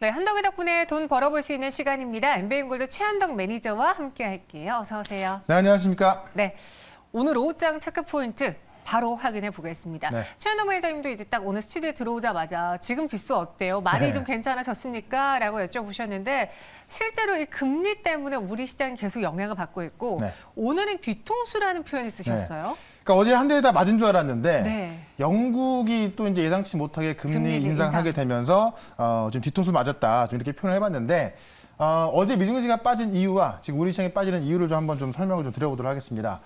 네, 한덕이 덕분에 돈 벌어볼 수 있는 시간입니다. 엠베인골드 최한덕 매니저와 함께 할게요. 어서 오세요. 네, 안녕하십니까. 네, 오늘 오후장 체크포인트 바로 확인해 보겠습니다. 네. 최한덕 매니저님도 이제 딱 오늘 스튜디오에 들어오자마자 지금 지수 어때요? 많이 네. 좀 괜찮아졌습니까? 라고 여쭤보셨는데 실제로 이 금리 때문에 우리 시장이 계속 영향을 받고 있고 네. 오늘은 뒤통수라는 표현을 쓰셨어요. 그러니까 어제 한 대에 다 맞은 줄 알았는데 네. 영국이 또 이제 예상치 못하게 금리 금리를 인상하게 되면서 지금 뒤통수 맞았다. 좀 이렇게 표현을 해봤는데 어제 미증시가 빠진 이유와 지금 우리 시장이 빠지는 이유를 좀 한번 좀 설명을 좀 드려보도록 하겠습니다.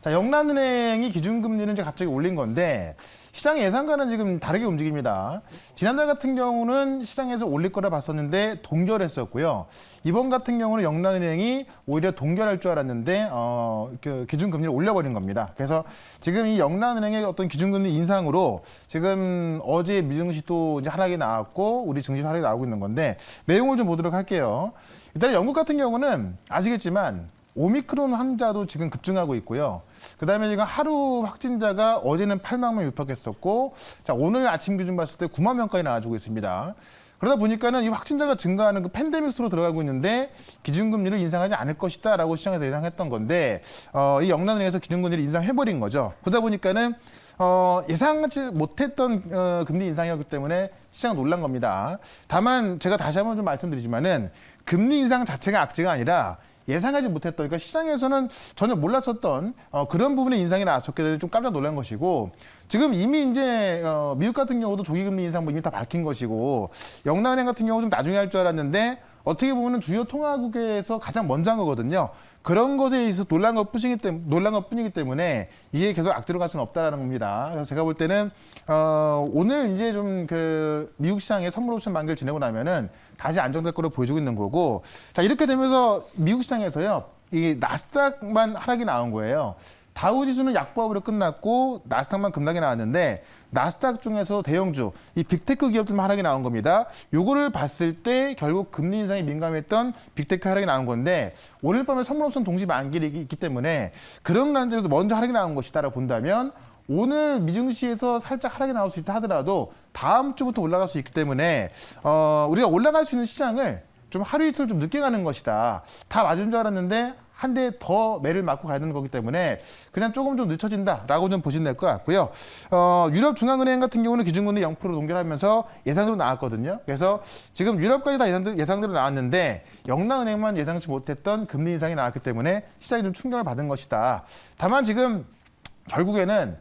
자, 영란은행이 기준금리를 이제 갑자기 올린 건데 시장의 예상과는 지금 다르게 움직입니다. 지난달 같은 경우는 시장에서 올릴 거라 봤었는데 동결했었고요. 이번 같은 경우는 영란은행이 오히려 동결할 줄 알았는데 그 기준금리를 올려버린 겁니다. 그래서 지금 이 영란은행의 어떤 기준금리 인상으로 지금 어제 미증시도 이제 하락이 나왔고 우리 증시도 하락이 나오고 있는 건데 내용을 좀 보도록 할게요. 일단 영국 같은 경우는 아시겠지만 오미크론 환자도 지금 급증하고 있고요. 그다음에 지금 하루 확진자가 어제는 8만 명 육박했었고, 자 오늘 아침 기준 봤을 때 9만 명까지 나와주고 있습니다. 그러다 보니까는 이 확진자가 증가하는 그 팬데믹으로 들어가고 있는데 기준금리를 인상하지 않을 것이다라고 시장에서 예상했던 건데 이 영란은행에서 기준금리를 인상해버린 거죠. 그러다 보니까는 예상하지 못했던 금리 인상이었기 때문에 시장은 놀란 겁니다. 다만 제가 다시 한번 좀 말씀드리지만은 금리 인상 자체가 악재가 아니라 예상하지 못했던, 그러니까 시장에서는 전혀 몰랐었던 그런 부분의 인상이 나왔었기 때문에 좀 깜짝 놀란 것이고, 지금 이미 이제 미국 같은 경우도 조기금리 인상 이미 다 밝힌 것이고, 영란은행 같은 경우 좀 나중에 할 줄 알았는데 어떻게 보면 주요 통화국에서 가장 먼저 한 거거든요. 그런 것에 있어서 놀란 것뿐이기 때문에 이게 계속 악재로 갈 수는 없다라는 겁니다. 그래서 제가 볼 때는 오늘 이제 좀 그 미국 시장의 선물 옵션 만기를 지내고 나면은 다시 안정될 거로 보여주고 있는 거고, 자 이렇게 되면서 미국 시장에서요 이 나스닥만 하락이 나온 거예요. 다우 지수는 약보합으로 끝났고 나스닥만 급락이 나왔는데 나스닥 중에서 대형주, 이 빅테크 기업들만 하락이 나온 겁니다. 요거를 봤을 때 결국 금리 인상에 민감했던 빅테크 하락이 나온 건데 오늘 밤에 선물옵션 동시 만기일이 있기 때문에 그런 관점에서 먼저 하락이 나온 것이다라고 본다면 오늘 미증시에서 살짝 하락이 나올 수 있다 하더라도 다음 주부터 올라갈 수 있기 때문에 우리가 올라갈 수 있는 시장을 좀 하루 이틀 좀 늦게 가는 것이다. 다 맞은 줄 알았는데 한 대 더 매를 맞고 가야 되는 거기 때문에 그냥 조금 좀 늦춰진다라고 좀 보시면 될 것 같고요. 유럽 중앙은행 같은 경우는 기준금리 0% 동결하면서 예상대로 나왔거든요. 그래서 지금 유럽까지 다 예상대로 나왔는데 영란은행만 예상치 못했던 금리 인상이 나왔기 때문에 시장이 좀 충격을 받은 것이다. 다만 지금 결국에는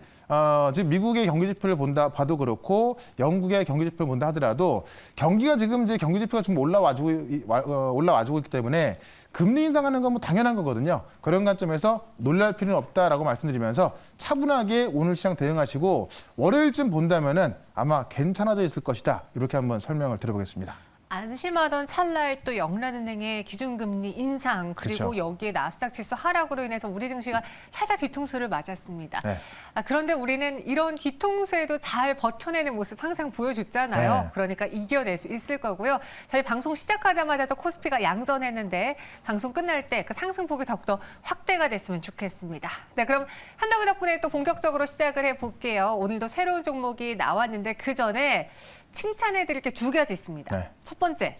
지금 미국의 경기 지표를 봐도 그렇고 영국의 경기 지표를 본다 하더라도 경기가 지금 이제 경기 지표가 좀 올라와주고 있기 때문에 금리 인상하는 건 뭐 당연한 거거든요. 그런 관점에서 놀랄 필요는 없다라고 말씀드리면서 차분하게 오늘 시장 대응하시고 월요일쯤 본다면은 아마 괜찮아져 있을 것이다. 이렇게 한번 설명을 드려보겠습니다. 안심하던 찰나에 또 영란은행의 기준금리 인상 그리고 그렇죠. 여기에 나스닥 지수 하락으로 인해서 우리 증시가 살짝 뒤통수를 맞았습니다. 네. 그런데 우리는 이런 뒤통수에도 잘 버텨내는 모습 항상 보여줬잖아요. 네. 그러니까 이겨낼 수 있을 거고요. 저희 방송 시작하자마자 또 코스피가 양전했는데 방송 끝날 때 그 상승폭이 더욱더 확대가 됐으면 좋겠습니다. 네, 그럼 한덕이 덕분에 또 본격적으로 시작을 해볼게요. 오늘도 새로운 종목이 나왔는데 그 전에 칭찬해드릴 게 두 가지 있습니다. 네. 첫 번째,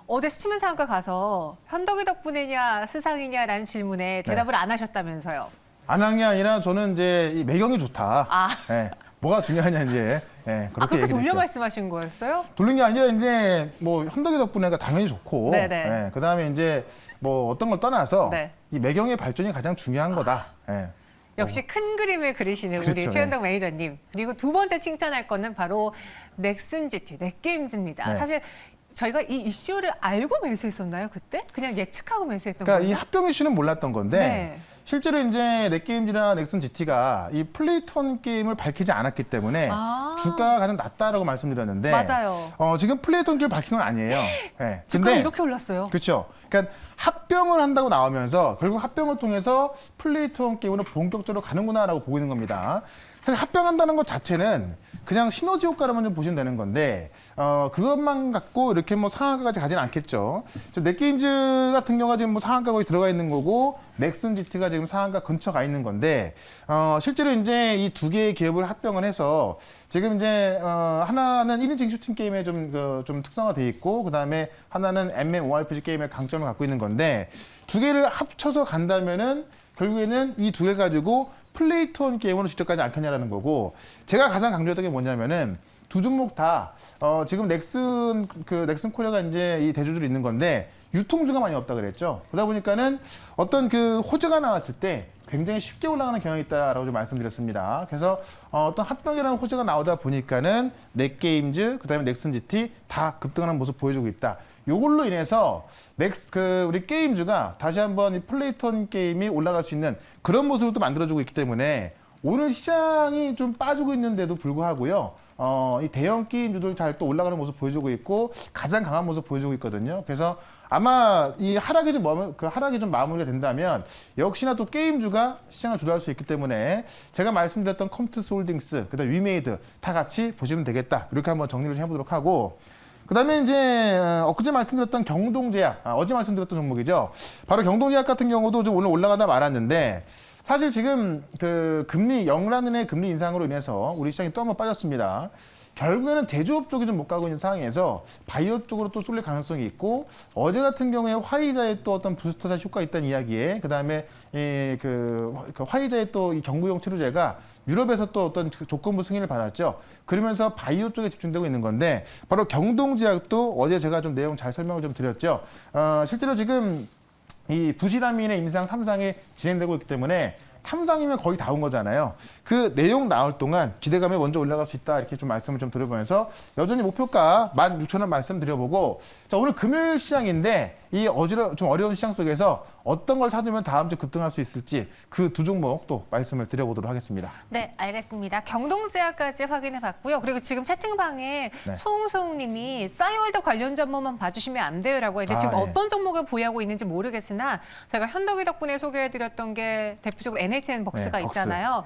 어제 스치면상가 가서 현덕이 덕분이냐 스상이냐라는 질문에 대답을 안 하셨다면서요. 안 한 게 아니라 저는 이제 이 매경이 좋다. 아. 예, 뭐가 중요하냐 이제 그렇게 그렇게 얘기를 돌려 했죠. 말씀하신 거였어요? 돌린 게 아니라 이제 뭐 현덕이 덕분에가 당연히 좋고, 네네. 예, 그다음에 이제 뭐 어떤 걸 떠나서 네. 이 매경의 발전이 가장 중요한 거다. 예. 역시 큰 그림을 그리시는 우리 그렇죠, 최현덕 매니저님. 그리고 두 번째 칭찬할 거는 바로 넥슨GT, 넥게임즈입니다. 네. 사실 저희가 이 이슈를 알고 매수했었나요, 그때? 그냥 예측하고 매수했던 그러니까 이 거예요? 합병 이슈는 몰랐던 건데 네. 실제로 이제 넷게임즈나 넥슨 GT가 이 플레이톤 게임을 밝히지 않았기 때문에 주가가 가장 낮다라고 말씀드렸는데 맞아요. 지금 플레이톤 게임을 밝힌 건 아니에요. 네. 주가가 이렇게 올랐어요. 그렇죠. 그러니까 합병을 한다고 나오면서 결국 합병을 통해서 플레이톤 게임으로 본격적으로 가는구나라고 보고 있는 겁니다. 합병한다는 것 자체는 그냥 시너지 효과로만 좀 보시면 되는 건데 그것만 갖고 이렇게 뭐 상한가까지 가지는 않겠죠. 넷게임즈 같은 경우가 지금 뭐 상한가 거의 들어가 있는 거고 넥슨 GT가 지금 상한가 근처 가 있는 건데 실제로 이제 이 두 개의 기업을 합병을 해서 지금 이제 하나는 1인칭 슈팅 게임에 좀 특성화돼 있고 그다음에 하나는 MMORPG 게임의 강점을 갖고 있는 건데 두 개를 합쳐서 간다면은 결국에는 이 두 개 가지고 플레이 투 원 게임으로 직접 가지 않겠냐라는 거고 제가 가장 강조했던 게 뭐냐면은 두 종목 다 지금 넥슨 코리아가 이제 이 대주주로 있는 건데 유통주가 많이 없다 그랬죠. 그러다 보니까는 어떤 그 호재가 나왔을 때 굉장히 쉽게 올라가는 경향이 있다라고 좀 말씀드렸습니다. 그래서 어떤 합병이라는 호재가 나오다 보니까는 넷게임즈 그다음에 넥슨 GT 다 급등하는 모습 보여주고 있다. 요걸로 인해서 우리 게임주가 다시 한번 이 플레이턴 게임이 올라갈 수 있는 그런 모습을 또 만들어주고 있기 때문에 오늘 시장이 좀 빠지고 있는데도 불구하고요. 이 대형 게임주들 잘 또 올라가는 모습 보여주고 있고 가장 강한 모습 보여주고 있거든요. 그래서 아마 이 하락이 좀 마무리가 된다면 역시나 또 게임주가 시장을 주도할 수 있기 때문에 제가 말씀드렸던 컴투스 홀딩스, 그다음 위메이드 다 같이 보시면 되겠다. 이렇게 한번 정리를 해보도록 하고. 그다음에 이제 엊그제 말씀드렸던 경동제약, 어제 말씀드렸던 종목이죠. 바로 경동제약 같은 경우도 좀 오늘 올라가다 말았는데 사실 지금 그 영란은의 금리 인상으로 인해서 우리 시장이 또 한번 빠졌습니다. 결국에는 제조업 쪽이 좀 못 가고 있는 상황에서 바이오 쪽으로 또 쏠릴 가능성이 있고 어제 같은 경우에 화이자의 또 어떤 부스터샷 효과 있다는 이야기에 그다음에 그 화이자의 또 이 경구용 치료제가 유럽에서 또 어떤 조건부 승인을 받았죠. 그러면서 바이오 쪽에 집중되고 있는 건데 바로 경동제약도 어제 제가 좀 내용 잘 설명을 좀 드렸죠. 실제로 지금 이 부실암인의 임상 3상이 진행되고 있기 때문에 3상이면 거의 다 온 거잖아요. 그 내용 나올 동안 기대감에 먼저 올라갈 수 있다 이렇게 좀 말씀을 좀 드려보면서 여전히 목표가 16,000원 말씀드려보고 자 오늘 금요일 시장인데 이 좀 어려운 시장 속에서 어떤 걸 사두면 다음 주 급등할 수 있을지 그 두 종목 또 말씀을 드려보도록 하겠습니다. 네, 알겠습니다. 경동제약까지 확인해 봤고요. 그리고 지금 채팅방에 네. 소웅소웅님이 싸이월드 관련 전문만 봐주시면 안 돼요라고 했는데 지금 예. 어떤 종목을 보유하고 있는지 모르겠으나 저희가 현덕이 덕분에 소개해드렸던 게 대표적으로 NHN 벅스가 네, 벅스. 있잖아요.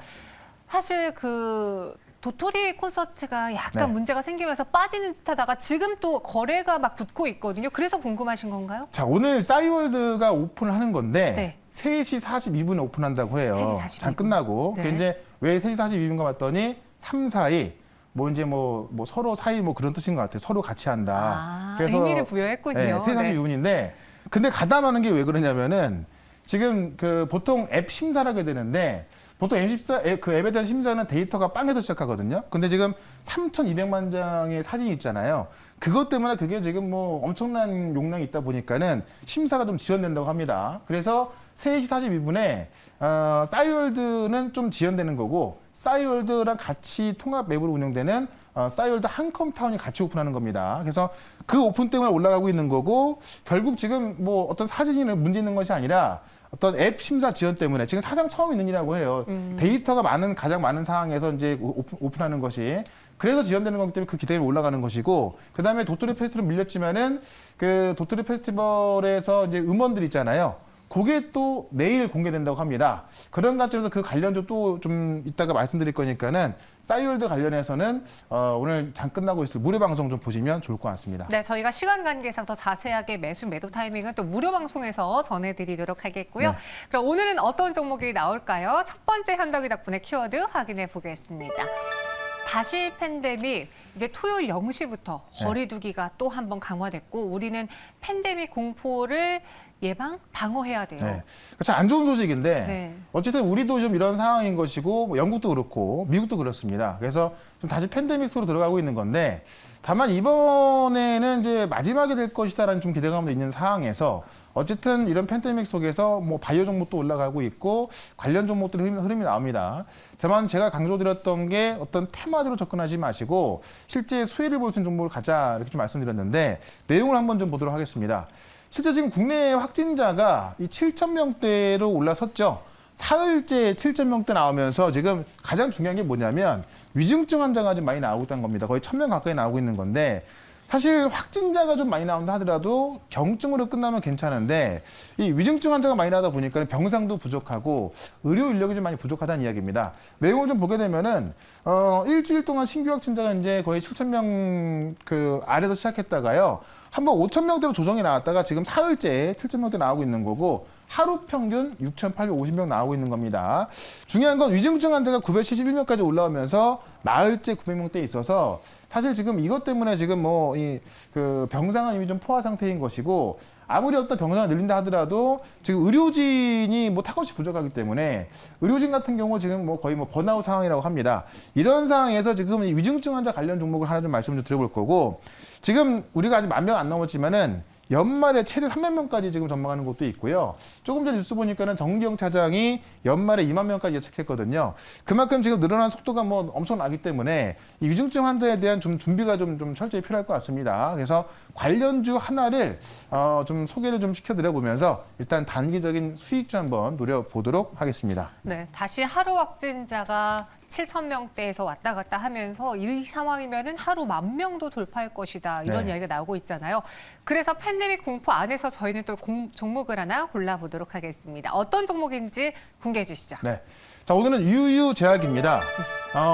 사실 그 도토리 콘서트가 약간 네. 문제가 생기면서 빠지는 듯하다가 지금 또 거래가 막 붙고 있거든요. 그래서 궁금하신 건가요? 자 오늘 싸이월드가 오픈을 하는 건데 네. 3시 42분에 오픈한다고 해요. 3시 42분. 장 끝나고. 네. 그 이제 왜 3시 42분인가 봤더니 3, 4위 뭐 이제 뭐 서로 사이 뭐 그런 뜻인 것 같아요. 서로 같이 한다. 의미를 부여했군요. 네, 3시 42분인데 근데 가담하는 게 왜 그러냐면은 지금 그 보통 앱 심사를 하게 되는데 보통 그 앱에 대한 심사는 데이터가 빵에서 시작하거든요. 근데 지금 3,200만 장의 사진이 있잖아요. 그것 때문에 그게 지금 뭐 엄청난 용량이 있다 보니까는 심사가 좀 지연된다고 합니다. 그래서 3시 42분에 싸이월드는 좀 지연되는 거고 싸이월드랑 같이 통합 맵으로 운영되는 싸이월드 한컴타운이 같이 오픈하는 겁니다. 그래서 그 오픈 때문에 올라가고 있는 거고 결국 지금 뭐 어떤 사진이 문제 있는 것이 아니라 어떤 앱 심사 지연 때문에 지금 사상 처음 있는 일이라고 해요. 데이터가 가장 많은 상황에서 이제 오픈하는 것이 그래서 지연되는 거기 때문에 그 기대감이 올라가는 것이고 그 다음에 도토리 페스티벌 밀렸지만은 그 도토리 페스티벌에서 이제 음원들 있잖아요. 그게 또 내일 공개된다고 합니다. 그런 관점에서 그 관련주 또 좀 이따가 말씀드릴 거니까는 싸이월드 관련해서는 오늘 장 끝나고 있을 무료 방송 좀 보시면 좋을 것 같습니다. 네, 저희가 시간 관계상 더 자세하게 매도 타이밍은 또 무료 방송에서 전해드리도록 하겠고요. 네. 그럼 오늘은 어떤 종목이 나올까요? 첫 번째 현덕이 덕분에 키워드 확인해 보겠습니다. 다시 팬데믹, 이제 토요일 0시부터 거리두기가 또 한 번 강화됐고 우리는 팬데믹 공포를 방어해야 돼요. 네. 참 안 좋은 소식인데 네. 어쨌든 우리도 좀 이런 상황인 것이고 뭐 영국도 그렇고 미국도 그렇습니다. 그래서 좀 다시 팬데믹 속으로 들어가고 있는 건데 다만 이번에는 이제 마지막이 될 것이다라는 좀 기대감도 있는 상황에서 어쨌든 이런 팬데믹 속에서 뭐 바이오 종목도 올라가고 있고 관련 종목들의 흐름이 나옵니다. 다만 제가 강조드렸던 게 어떤 테마주로 접근하지 마시고 실제 수혜를 볼 수 있는 종목을 가자 이렇게 좀 말씀드렸는데 내용을 한번 좀 보도록 하겠습니다. 실제 지금 국내 확진자가 이 7,000명대로 올라섰죠. 사흘째 7,000명대 나오면서 지금 가장 중요한 게 뭐냐면 위중증 환자가 좀 많이 나오고 있다는 겁니다. 거의 1,000명 가까이 나오고 있는 건데 사실 확진자가 좀 많이 나온다 하더라도 경증으로 끝나면 괜찮은데 이 위중증 환자가 많이 나다 보니까 병상도 부족하고 의료 인력이 좀 많이 부족하다는 이야기입니다. 내용을 좀 보게 되면은 일주일 동안 신규 확진자가 이제 거의 7,000명 그 아래서 시작했다가요. 한번 5,000명대로 조정이 나왔다가 지금 사흘째 7,000명대 나오고 있는 거고 하루 평균 6,850명 나오고 있는 겁니다. 중요한 건 위중증 환자가 971명까지 올라오면서 나흘째 900명대에 있어서 사실 지금 이것 때문에 지금 뭐 그 병상은 이미 좀 포화 상태인 것이고 아무리 어떤 병상을 늘린다 하더라도 지금 의료진이 뭐 탁없이 부족하기 때문에 의료진 같은 경우 지금 뭐 거의 뭐 번아웃 상황이라고 합니다. 이런 상황에서 지금 이 위중증 환자 관련 종목을 하나 좀 말씀을 좀 드려볼 거고 지금 우리가 아직 10,000명 안 넘었지만은 연말에 최대 300명까지 지금 전망하는 곳도 있고요. 조금 전 뉴스 보니까는 정기영 차장이 연말에 20,000명까지 예측했거든요. 그만큼 지금 늘어난 속도가 뭐 엄청나기 때문에 이 위중증 환자에 대한 좀 준비가 좀 철저히 필요할 것 같습니다. 그래서 관련주 하나를 좀 소개를 좀 시켜드려보면서 일단 단기적인 수익주 한번 노려보도록 하겠습니다. 네, 다시 하루 확진자가 7,000명대에서 왔다 갔다 하면서 이 상황이면은 하루 10,000명도 돌파할 것이다. 이런 네. 이야기가 나오고 있잖아요. 그래서 팬데믹 공포 안에서 저희는 또 종목을 하나 골라보도록 하겠습니다. 어떤 종목인지 공개해 주시죠. 네. 자, 오늘은 유유제약입니다.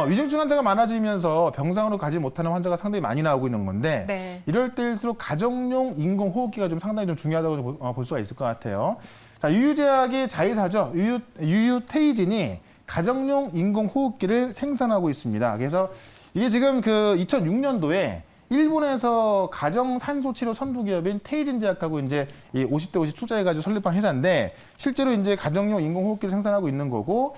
위중증 환자가 많아지면서 병상으로 가지 못하는 환자가 상당히 많이 나오고 있는 건데 네. 이럴 때일수록 가정용 인공호흡기가 좀 상당히 좀 중요하다고 볼 수가 있을 것 같아요. 자, 유유제약의 자회사죠. 유유테이진이 가정용 인공호흡기를 생산하고 있습니다. 그래서 이게 지금 그 2006년도에 일본에서 가정 산소 치료 선두 기업인 테이진 제약하고 이제 이 50대 50 투자해가지고 설립한 회사인데 실제로 이제 가정용 인공호흡기를 생산하고 있는 거고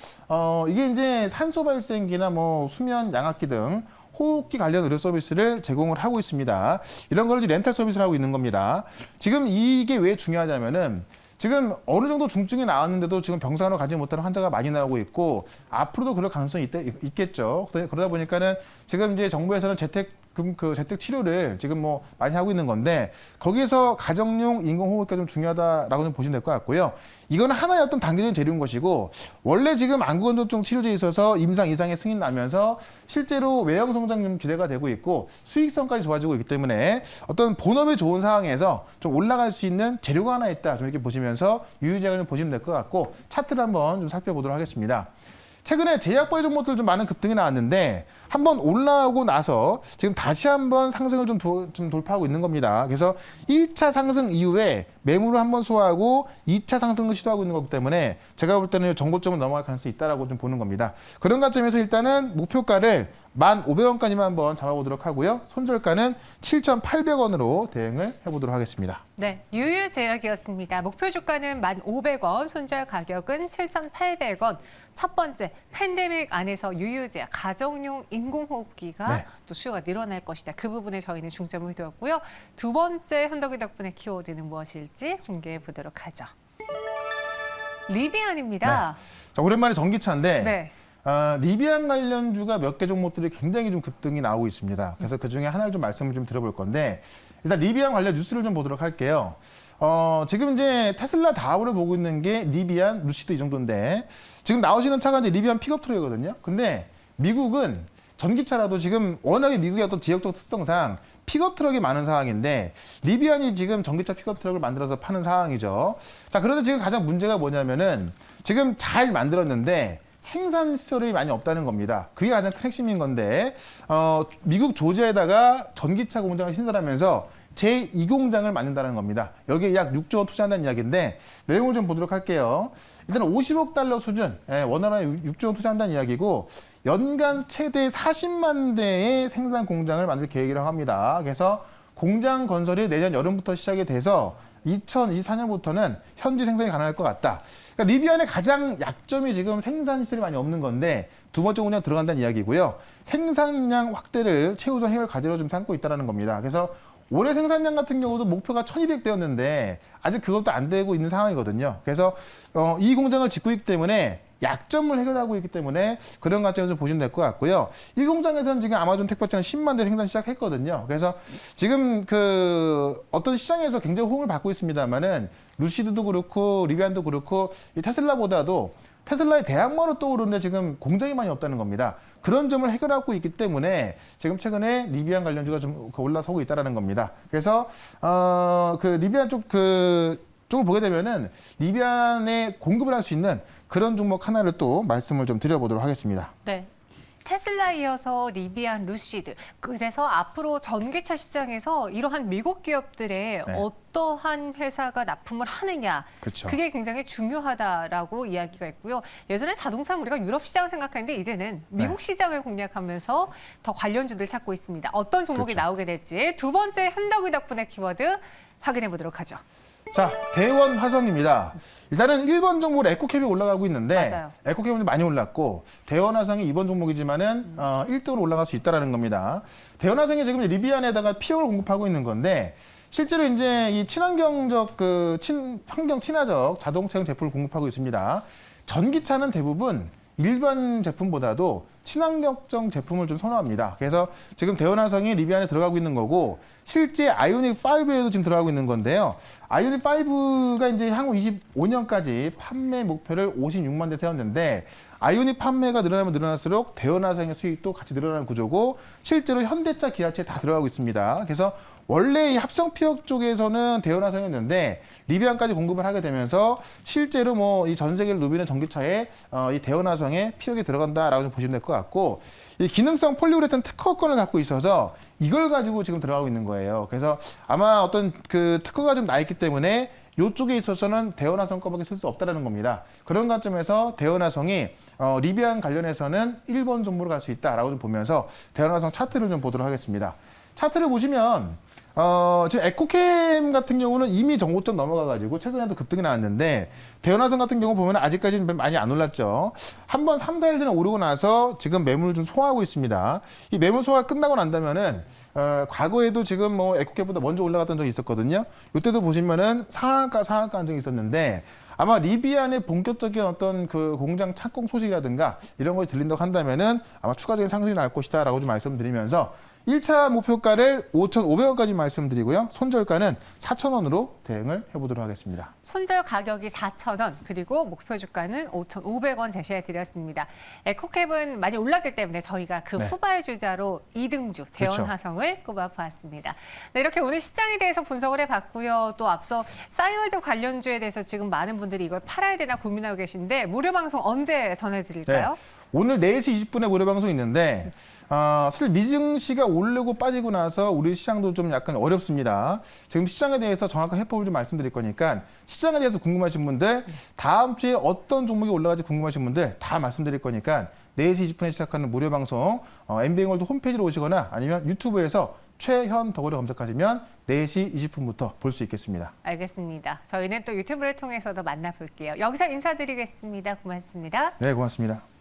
이게 이제 산소 발생기나 뭐 수면 양압기 등 호흡기 관련 의료 서비스를 제공을 하고 있습니다. 이런 거를 이제 렌탈 서비스를 하고 있는 겁니다. 지금 이게 왜 중요하냐면은 지금 어느 정도 중증이 나왔는데도 지금 병상으로 가지 못하는 환자가 많이 나오고 있고 앞으로도 그럴 가능성이 있겠죠. 그러다 보니까는 지금 이제 정부에서는 재택 치료를 지금 뭐 많이 하고 있는 건데 거기에서 가정용 인공호흡기가 좀 중요하다라고 좀 보시면 될 것 같고요. 이거는 하나의 어떤 단계적인 재료인 것이고 원래 지금 안구건조증 치료제에 있어서 임상 이상의 승인 나면서 실제로 외형 성장 좀 기대가 되고 있고 수익성까지 좋아지고 있기 때문에 어떤 본업이 좋은 상황에서 좀 올라갈 수 있는 재료가 하나 있다. 좀 이렇게 보시면서 유유제약을 좀 보시면 될 것 같고 차트를 한번 좀 살펴보도록 하겠습니다. 최근에 제약바이오 종목들 좀 많은 급등이 나왔는데 한번 올라오고 나서 지금 다시 한번 상승을 좀 돌파하고 있는 겁니다. 그래서 1차 상승 이후에 매물을 한번 소화하고 2차 상승을 시도하고 있는 거기 때문에 제가 볼 때는 정고점을 넘어갈 가능성이 있다라고 좀 보는 겁니다. 그런 관점에서 일단은 목표가를 1,500원까지만 한번 잡아보도록 하고요. 손절가는 7,800원으로 대응을 해보도록 하겠습니다. 네, 유유제약이었습니다. 목표 주가는 1,500원, 손절 가격은 7,800원. 첫 번째, 팬데믹 안에서 유유제약, 가정용 인공호흡기가 네. 또 수요가 늘어날 것이다. 그 부분에 저희는 중점을 두었고요. 두 번째, 현덕이 덕분에 키워드는 무엇일지 공개해 보도록 하죠. 리비안입니다. 자, 오랜만에 전기차인데 네. 리비안 관련주가 몇 개 종목들이 굉장히 좀 급등이 나오고 있습니다. 그래서 그 중에 하나를 좀 말씀을 좀 드려볼 건데 일단 리비안 관련 뉴스를 좀 보도록 할게요. 지금 이제 테슬라 다음으로 보고 있는 게 리비안, 루시드 이 정도인데 지금 나오시는 차가 이제 리비안 픽업 트럭이거든요. 근데 미국은 전기차라도 지금 워낙에 미국의 어떤 지역적 특성상 픽업 트럭이 많은 상황인데 리비안이 지금 전기차 픽업 트럭을 만들어서 파는 상황이죠. 자, 그런데 지금 가장 문제가 뭐냐면은 지금 잘 만들었는데 생산 시설이 많이 없다는 겁니다. 그게 가장 큰 핵심인 건데 미국 조지아에다가 전기차 공장을 신설하면서 제2공장을 만든다는 겁니다. 여기에 약 6조 원 투자한다는 이야기인데 내용을 좀 보도록 할게요. 일단 50억 달러 수준, 원화로 6조 원 투자한다는 이야기고 연간 최대 40만 대의 생산 공장을 만들 계획이라고 합니다. 그래서 공장 건설이 내년 여름부터 시작이 돼서 2024년부터는 현지 생산이 가능할 것 같다. 그러니까 리비안의 가장 약점이 지금 생산 시설이 많이 없는 건데 두 번째 공장 들어간다는 이야기고요. 생산량 확대를 최우선 해결 과제로 좀 삼고 있다는 겁니다. 그래서 올해 생산량 같은 경우도 목표가 1,200대였는데 아직 그것도 안 되고 있는 상황이거든요. 그래서 이 공장을 짓고 있기 때문에 약점을 해결하고 있기 때문에 그런 관점에서 보시면 될 것 같고요. 이 공장에서는 지금 아마존 택배차는 10만 대 생산 시작했거든요. 그래서 지금 그 어떤 시장에서 굉장히 호응을 받고 있습니다만은 루시드도 그렇고 리비안도 그렇고 이 테슬라보다도 테슬라의 대항마로 떠오르는데 지금 공장이 많이 없다는 겁니다. 그런 점을 해결하고 있기 때문에 지금 최근에 리비안 관련주가 좀 올라서고 있다는 겁니다. 그래서 그 리비안 쪽을 보게 되면은 리비안에 공급을 할 수 있는 그런 종목 하나를 또 말씀을 좀 드려보도록 하겠습니다. 네. 테슬라 이어서 리비안, 루시드. 그래서 앞으로 전기차 시장에서 이러한 미국 기업들의 네. 어떠한 회사가 납품을 하느냐. 그렇죠. 그게 굉장히 중요하다라고 이야기가 있고요. 예전에 자동차는 우리가 유럽 시장을 생각했는데 이제는 미국 시장을 공략하면서 더 관련주들 찾고 있습니다. 어떤 종목이 그렇죠. 나오게 될지 두 번째 현덕이 덕분에 키워드 확인해 보도록 하죠. 자, 대원 화성입니다. 일단은 1번 종목으로 에코캡이 올라가고 있는데 맞아요. 에코캡은 많이 올랐고 대원 화성이 2번 종목이지만은 1등으로 올라갈 수 있다라는 겁니다. 대원 화성이 지금 리비안에다가 피혁을 공급하고 있는 건데 실제로 이제 이 친환경적 환경 친화적 자동차용 제품을 공급하고 있습니다. 전기차는 대부분 일반 제품보다도 친환경적 제품을 좀 선호합니다. 그래서 지금 대원화성이 리비안에 들어가고 있는 거고 실제 아이오닉 5에도 지금 들어가고 있는 건데요. 아이오닉 5가 이제 향후 25년까지 판매 목표를 56만 대 세웠는데 아이오닉 판매가 늘어나면 늘어날수록 대원화성의 수익도 같이 늘어나는 구조고 실제로 현대차, 기아차에 다 들어가고 있습니다. 그래서 원래 이 합성 피혁 쪽에서는 대원화성이었는데 리비안까지 공급을 하게 되면서 실제로 뭐 이 전 세계를 누비는 전기차에 이 대원화성의 피혁이 들어간다라고 좀 보시면 될 것 같고 이 기능성 폴리우레탄 특허권을 갖고 있어서 이걸 가지고 지금 들어가고 있는 거예요. 그래서 아마 어떤 그 특허가 좀 나 있기 때문에 이쪽에 있어서는 대원화성 거밖에 쓸 수 없다는 겁니다. 그런 관점에서 대원화성이 리비안 관련해서는 1번 종목으로 갈 수 있다라고 좀 보면서 대원화성 차트를 좀 보도록 하겠습니다. 차트를 보시면 지금 에코캠 같은 경우는 이미 정고점 넘어가가지고 최근에도 급등이 나왔는데 대원화성 같은 경우 보면 아직까지는 많이 안 올랐죠. 한번 3, 4일 전에 오르고 나서 지금 매물을 좀 소화하고 있습니다. 이 매물 소화가 끝나고 난다면은 과거에도 지금 뭐 에코캠보다 먼저 올라갔던 적이 있었거든요. 이때도 보시면은 상한가 한 적이 있었는데 아마 리비안의 본격적인 어떤 그 공장 착공 소식이라든가 이런 것이 들린다고 한다면은 아마 추가적인 상승이 날 것이다라고 좀 말씀드리면서 1차 목표가를 5,500원까지 말씀드리고요. 손절가는 4,000원으로 대응을 해보도록 하겠습니다. 손절 가격이 4,000원, 그리고 목표 주가는 5,500원 제시해 드렸습니다. 에코캡은 많이 올랐기 때문에 저희가 그 네. 후발 주자로 2등주 대원화성을 꼽아보았습니다. 네, 이렇게 오늘 시장에 대해서 분석을 해봤고요. 또 앞서 싸이월드 관련주에 대해서 지금 많은 분들이 이걸 팔아야 되나 고민하고 계신데 무료 방송 언제 전해드릴까요? 네. 오늘 4시 20분에 무료 방송이 있는데 사실 미증시가 오르고 빠지고 나서 우리 시장도 좀 약간 어렵습니다. 지금 시장에 대해서 정확한 해법을 좀 말씀드릴 거니까 시장에 대해서 궁금하신 분들 다음 주에 어떤 종목이 올라갈지 궁금하신 분들 다 말씀드릴 거니까 4시 20분에 시작하는 무료 방송 MBN월드 홈페이지로 오시거나 아니면 유튜브에서 최현덕으로 검색하시면 4시 20분부터 볼 수 있겠습니다. 알겠습니다. 저희는 또 유튜브를 통해서도 만나볼게요. 여기서 인사드리겠습니다. 고맙습니다. 네, 고맙습니다.